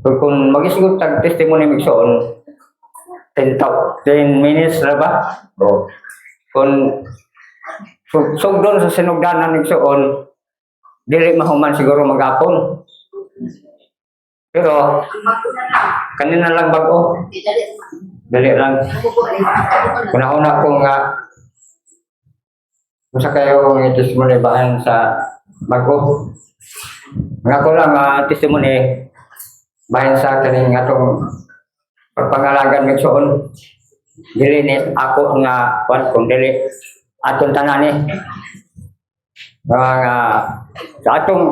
Kung mag-isgot tag testimony migsoon 10 minutes na ba? O kung sugdon sa sinugdanan migsoon dili mahuman siguro magapon. Pero kanina lang bago. Dali lang. Una-una ko nga masa kayo ng testimony bahan sa bago. Nga ko lang testimony bahan sa kaning atong pagpangalagan migsoon. Dili ni ako nga kung dili atong tanan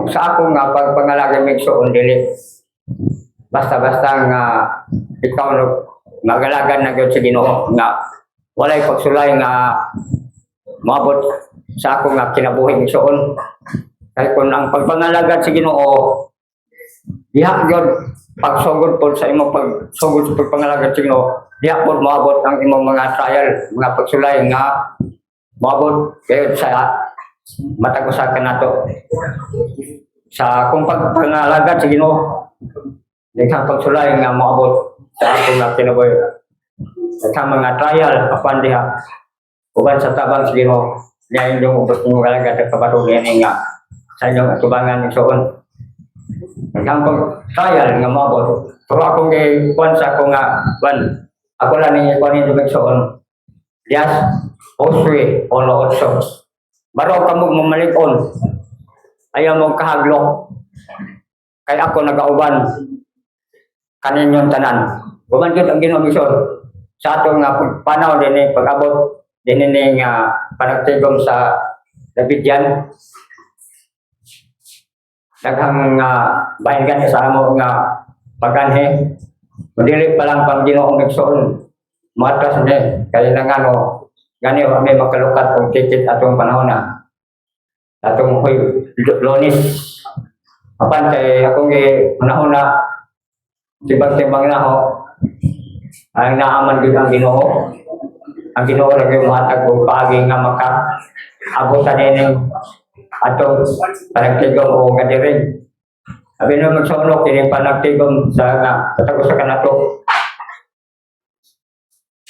sa akong nga pagpangalagan migsoon dili basta-basta nga ikaw magalagan na gyud sa Ginoo nga walay pagsulay nga maabot sa akong nga kinabuhi migsoon. Kay kun ang pagpangalagan sa Ginoo diha gyud pagsugod pod sa imong pagsugod sa pagpangalagan sa Ginoo diha pod maabot ang imong mga trial, mga pagsulay nga maabot kayod sa matag usa kanato sa kung pagpangalagan sa Ginoo diha pagsulay nga maabot sa akong nga kinabuhi sa mga trial apan diha uban sa tabang sa Ginoo niya inyong ubos mo kalagad at kabarog yan nga sa inyong atubangan migsoon. Nagkampag trial nga maabot pero akong ikuan sa ako nga ako lang yung ikuan yung migsoon dias oswe o lootso baro ka mo mamalikon ayaw mo kahaglok kay ako nagauban kaninyong tanan uban gyud ang Ginoo migsoon sa atong nga pagpanaw dinhi pag-abot dinhi nga panagtigom sa Davidian daghang bahin gani sa amo nga pagkanhi dili pa lang pang Ginoo migsoon matras ni kay nang gani may makalukat og tikit atong panahon na atong Lunes apan kay akong panahon na timbang-timbang na ho ang naaman gyud ang Ginoo. Ang Ginoo ra gyud matag og paagi nga maka-abutan nining atong panagtigom o kadiring. Abi na magsuno kini panagtigom sa katagos sa kanato.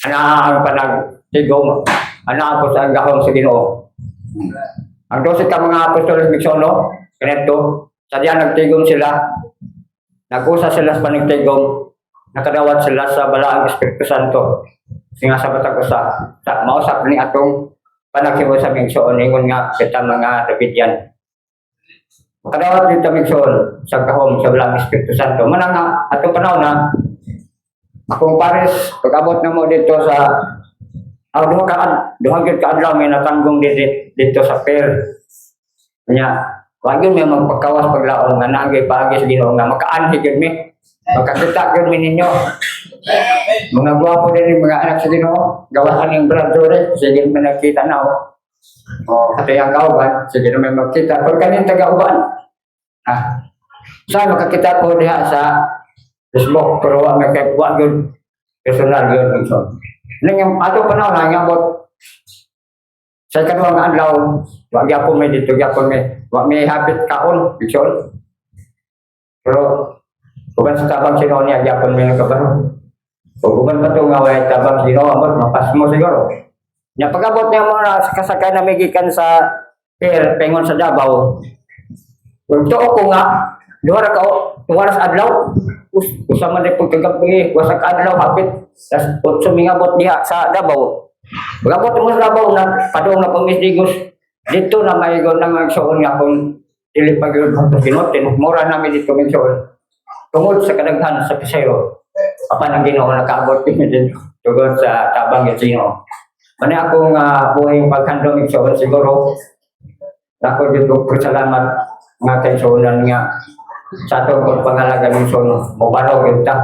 Ana ang panagtigom, ana po sa gahom sa Ginoo. Ang 12 ka mga apostolos migsuno kanito, sadya nagtigom sila. Nag-usa sila sa panagtigom, nakadawat sila sa balaang Espiritu Santo. Singa sa batag-usa, mausap ni atong panaghibo sa migsoon ingon nga kita mga Davidian. Kadawat dito migsoon sa kahom sa balaang Espiritu Santo. Manang atong panahon na akong pares pag-abot na mo dito sa duha gyud ka adlaw may natanggong dito sa fair. Nya wag yun may magpakawas paglaon nga naagay paagi sa Ginoo nga makaanhi gyud mi makakita gyud mi ninyo mga gwapo din mga anak sa Ginoo gawasan ning bradore sige man nakita na ate ang kauban sige na may makita pag kanin taga-uban sa makakita ko diha sa Facebook pero wag kay wag gyud personal gyud so ning ato panahon na ngabot sa kaduhang adlaw wag gyapon may dito gyapon may hapit kaon bigson pero bukan sa tabang sino niya gyapon may nagkabaro o bukan pa ito nga way tabang sino amot mapas mo siguro nya pag-abot niya mo na kasakay na may gikan sa pier pengon sa Davao kung to ko nga duha sa adlaw usama na pagkagabi wasa ka adlaw hapit tas 8 mingabot diha sa Davao pag-abot mo sa Davao na padung na pamisdigos dito na maigon na magsuon nga kung dili pag-yun ginutin mura namin dito magsuon tungod sa kadaghan sa pasero apan ang Ginoo nakaabot din tungod sa tabang ng Ginoo mani akong buhing paghandom igsoon siguro ako dito salamat nga kay sunan nga sa atong pagpangalaga ng igsoon mobaro gyud ta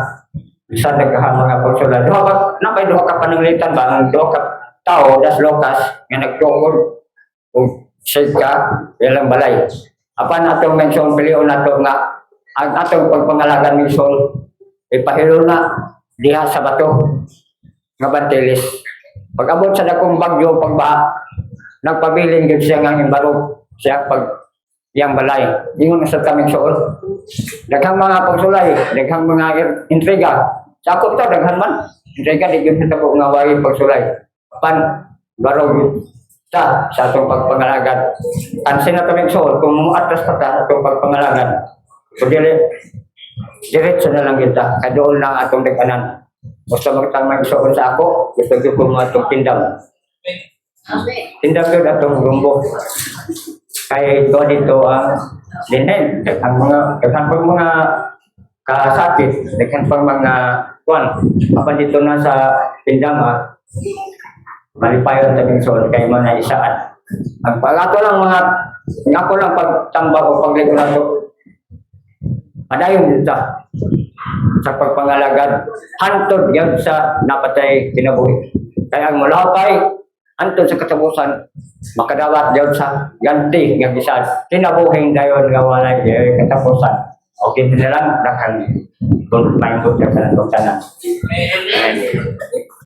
bisan nagkaha mga pagsulat duha ka pananglitan ba ang duha ka tao das lokas nga nagtungod kung ka ilang balay apan atong mensyon pilion nato nga ang atong pagpangalaga ng igsoon ipahilo na diha sa bato nga Banteles pag-abot sa dakong bagyo pagba nagpabiling gyud siya nga imbarog siya pag iyang balay. Ingon sa kaming suot. Daghang mga pagsulay, daghang mga intriga. Sa ako to, daghan man. Intriga, di yun sa nga way pagsulay. Pan, barog sa atong pagpangalagad. Tansin na kaming suot, kung muatras pa ta atong pagpangalagad. So, diretso na lang kita. Kadoon lang atong daganan. Gusto magtamang suot sa ako, gusto ko mo atong tindam. Tindam yun atong rumbo. Kaya ito dito ang linen, ang mga kasakit, daghan pang mga kuwan. Kapag dito na sa tindama, malipayon tabing sol, kaya mga isaan. Ang pag-ato lang ako lang pagtambak o pagligo na ito, padayon dito sa pagpangalagad, hantod yan sa napatay kinabuhi. Kaya ang malapay, antod sa katapusan, makadawat daw sa ganti ng bisan kinabuhing dayon nga walay katapusan. Okay na lang dakan kung maingkot ka sa natong tanan.